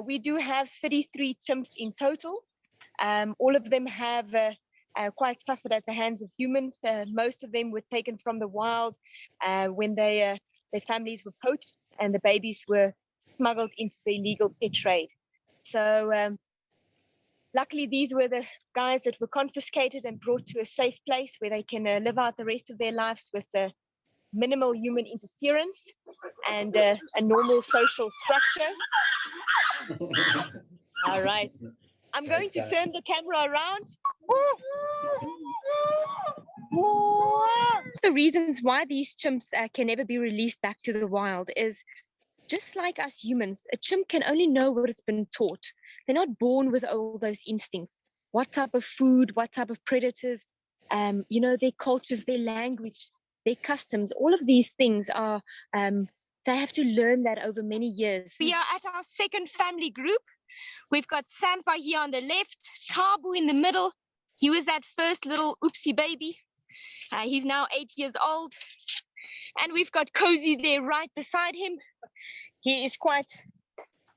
We do have 33 chimps in total. All of them have quite suffered at the hands of humans. Most of them were taken from the wild when their families were poached and the babies were smuggled into the illegal pet trade. So luckily, these were the guys that were confiscated and brought to a safe place where they can live out the rest of their lives with minimal human interference and a normal social structure. All right. I'm going to turn the camera around. The reasons why these chimps can never be released back to the wild is just like us humans, a chimp can only know what it's been taught. They're not born with all those instincts. What type of food, what type of predators, their cultures, their language, their customs, all of these things are, they have to learn that over many years. We are at our second family group. We've got Sampa here on the left, Tabu in the middle. He was that first little oopsie baby. He's now 8 years old. And we've got Cozy there right beside him. He is quite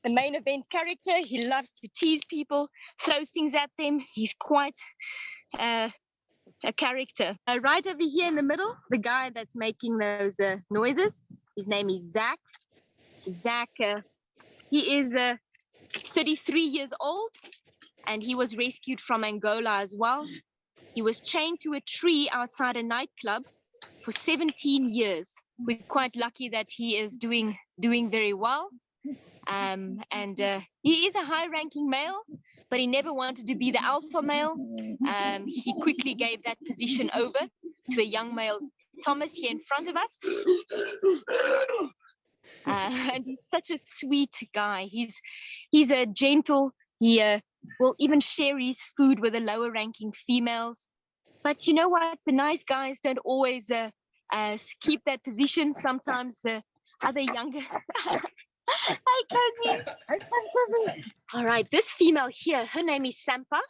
the main event character. He loves to tease people, throw things at them. He's quite a character. Right over here in the middle, the guy that's making those noises, his name is Zach. Zach, he is 33 years old, and he was rescued from Angola as well. He was chained to a tree outside a nightclub for 17 years. We're quite lucky that he is doing very well. He is a high-ranking male, but he never wanted to be the alpha male. He quickly gave that position over to a young male, Thomas, here in front of us. And he's such a sweet guy. He's a gentle. He will even share his food with the lower-ranking females. But you know what? The nice guys don't always keep that position. Sometimes other younger. Hi, Cozy. Hi, Cozy. All right, this female here, her name is Sampa.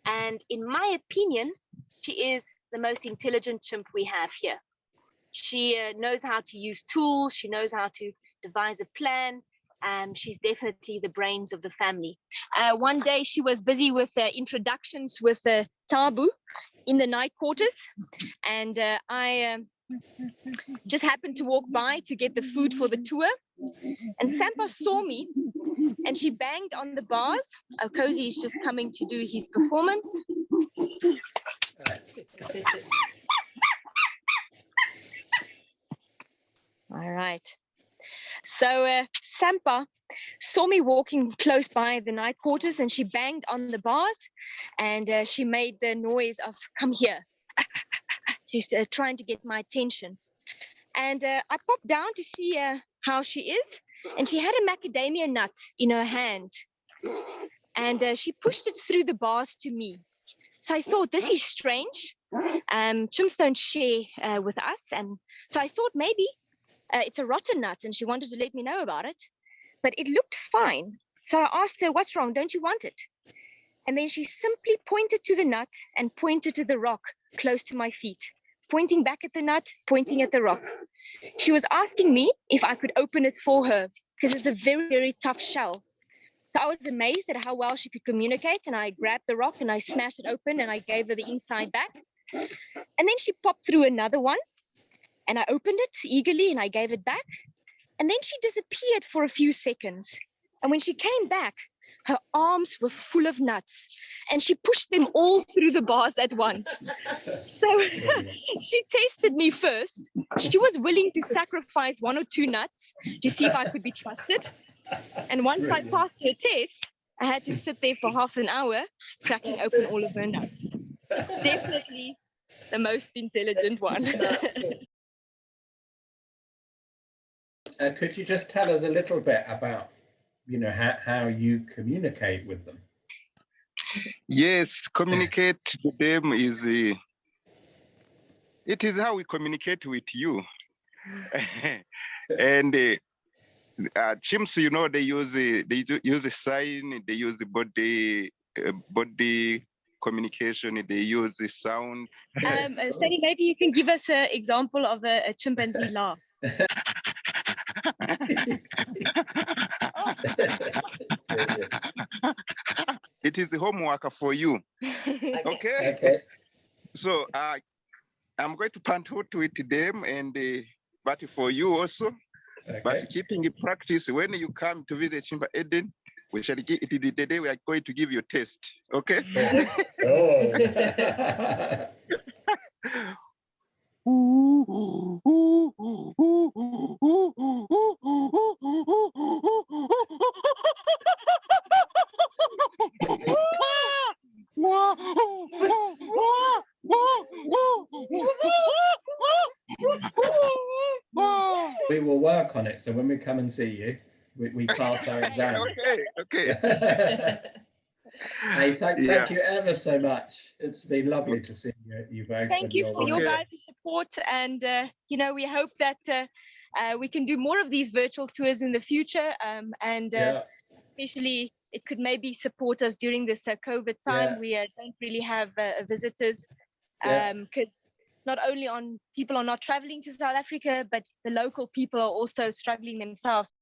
And in my opinion, she is the most intelligent chimp we have here. She knows how to use tools. She knows how to devise a plan. She's definitely the brains of the family. One day she was busy with introductions with Tabu in the night quarters. And I just happened to walk by to get the food for the tour. And Sampa saw me and she banged on the bars. Cozy is just coming to do his performance. All right. So Sampa saw me walking close by the night quarters and she banged on the bars and she made the noise of, come here. She's trying to get my attention. And I popped down to see how she is. And she had a macadamia nut in her hand. And she pushed it through the bars to me. So I thought, this is strange. Chimps don't share with us. And so I thought maybe it's a rotten nut and she wanted to let me know about it. But it looked fine. So I asked her, what's wrong? Don't you want it? And then she simply pointed to the nut and pointed to the rock close to my feet, pointing back at the nut, pointing at the rock. She was asking me if I could open it for her because it's a very, very tough shell. So I was amazed at how well she could communicate, and I grabbed the rock and I smashed it open and I gave her the inside back. And then she popped through another one and I opened it eagerly and I gave it back. And then she disappeared for a few seconds. And when she came back, her arms were full of nuts and she pushed them all through the bars at once. So she tested me first. She was willing to sacrifice 1 or 2 nuts to see if I could be trusted. And once I passed her test, I had to sit there for half an hour cracking open all of her nuts. Definitely the most intelligent one. Could you just tell us a little bit about, how you communicate with them? Yes, communicate with them is it is how we communicate with you. And chimps, they use a sign, they use body communication, they use the sound. Sally, maybe you can give us an example of a chimpanzee laugh. It is homework for you. Okay. Okay. So I'm going to point out to it them and but for you also. But Okay. keeping in practice, when you come to visit Chimp Eden, we shall give it the day we are going to give you a test. Okay. Oh. We will work on it. So when we come and see you, we pass our exam. Okay. Hey, Yeah. thank you ever so much. It's been lovely to see you both. Thank and you for your Okay. guys' support, and we hope that we can do more of these virtual tours in the future, and Yeah. especially it could maybe support us during this COVID time. Yeah. We don't really have visitors, Yeah. because not only people are not traveling to South Africa, but the local people are also struggling themselves.